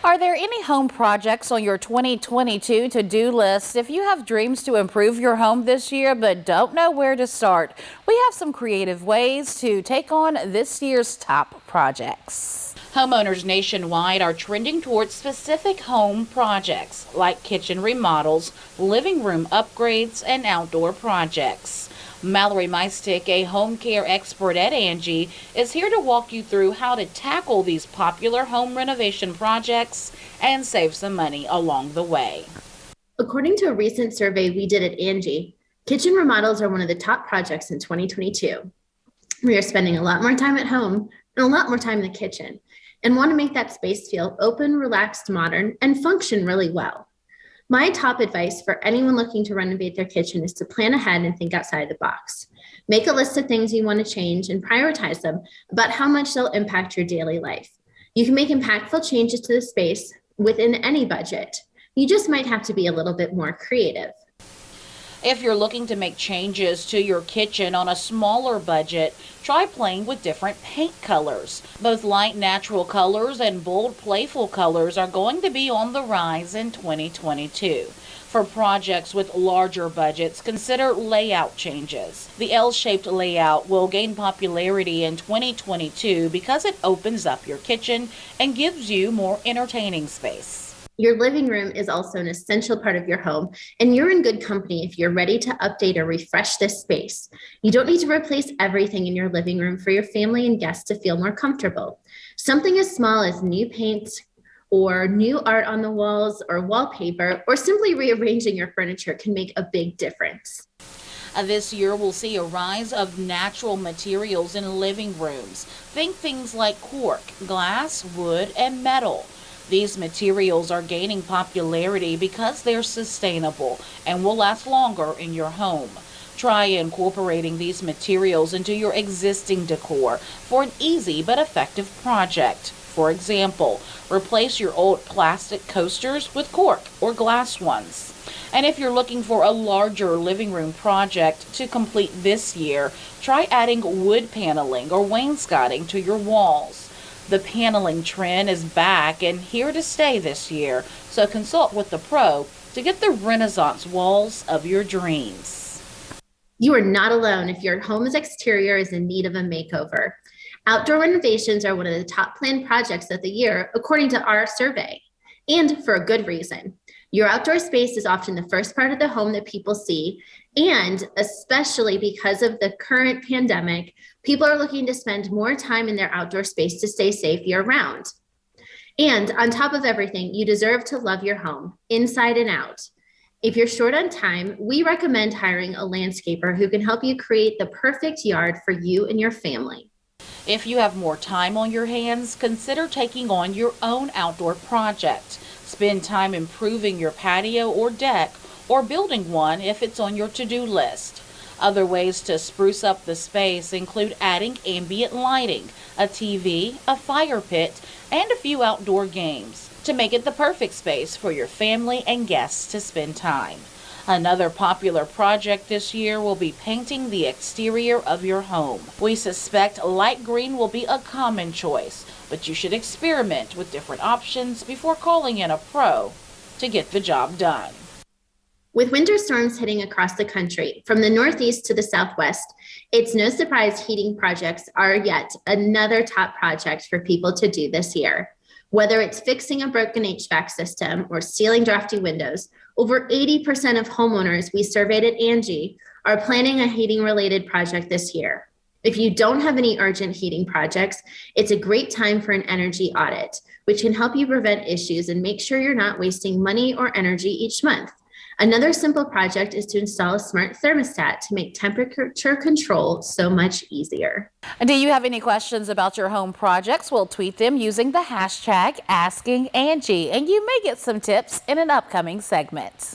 Are there any home projects on your 2022 to-do list? If you have dreams to improve your home this year but don't know where to start, we have some creative ways to take on this year's top projects. Homeowners nationwide are trending towards specific home projects like kitchen remodels, living room upgrades, and outdoor projects. Mallory Meistick, a home care expert at Angi, is here to walk you through how to tackle these popular home renovation projects and save some money along the way. According to a recent survey we did at Angi, kitchen remodels are one of the top projects in 2022. We are spending a lot more time at home and a lot more time in the kitchen and want to make that space feel open, relaxed, modern, and function really well. My top advice for anyone looking to renovate their kitchen is to plan ahead and think outside the box. Make a list of things you want to change and prioritize them about how much they'll impact your daily life. You can make impactful changes to the space within any budget. You just might have to be a little bit more creative. If you're looking to make changes to your kitchen on a smaller budget, try playing with different paint colors. Both light natural colors and bold playful colors are going to be on the rise in 2022. For projects with larger budgets, consider layout changes. The L-shaped layout will gain popularity in 2022 because it opens up your kitchen and gives you more entertaining space. Your living room is also an essential part of your home, and you're in good company if you're ready to update or refresh this space. You don't need to replace everything in your living room for your family and guests to feel more comfortable. Something as small as new paint or new art on the walls or wallpaper or simply rearranging your furniture can make a big difference. This year, we'll see a rise of natural materials in living rooms. Think things like cork, glass, wood, and metal. These materials are gaining popularity because they're sustainable and will last longer in your home. Try incorporating these materials into your existing decor for an easy but effective project. For example, replace your old plastic coasters with cork or glass ones. And if you're looking for a larger living room project to complete this year, try adding wood paneling or wainscoting to your walls. The paneling trend is back and here to stay this year, so consult with the pro to get the Renaissance walls of your dreams. You are not alone if your home's exterior is in need of a makeover. Outdoor renovations are one of the top planned projects of the year, according to our survey, and for a good reason. Your outdoor space is often the first part of the home that people see, and especially because of the current pandemic, people are looking to spend more time in their outdoor space to stay safe year-round. And on top of everything, you deserve to love your home, inside and out. If you're short on time, we recommend hiring a landscaper who can help you create the perfect yard for you and your family. If you have more time on your hands, consider taking on your own outdoor project. Spend time improving your patio or deck, or building one if it's on your to-do list. Other ways to spruce up the space include adding ambient lighting, a TV, a fire pit, and a few outdoor games to make it the perfect space for your family and guests to spend time. Another popular project this year will be painting the exterior of your home. We suspect light green will be a common choice, but you should experiment with different options before calling in a pro to get the job done. With winter storms hitting across the country, from the Northeast to the Southwest, it's no surprise heating projects are yet another top project for people to do this year. Whether it's fixing a broken HVAC system or sealing drafty windows, over 80% of homeowners we surveyed at Angi are planning a heating-related project this year. If you don't have any urgent heating projects, it's a great time for an energy audit, which can help you prevent issues and make sure you're not wasting money or energy each month. Another simple project is to install a smart thermostat to make temperature control so much easier. And do you have any questions about your home projects? We'll tweet them using the hashtag Asking Angi, and you may get some tips in an upcoming segment.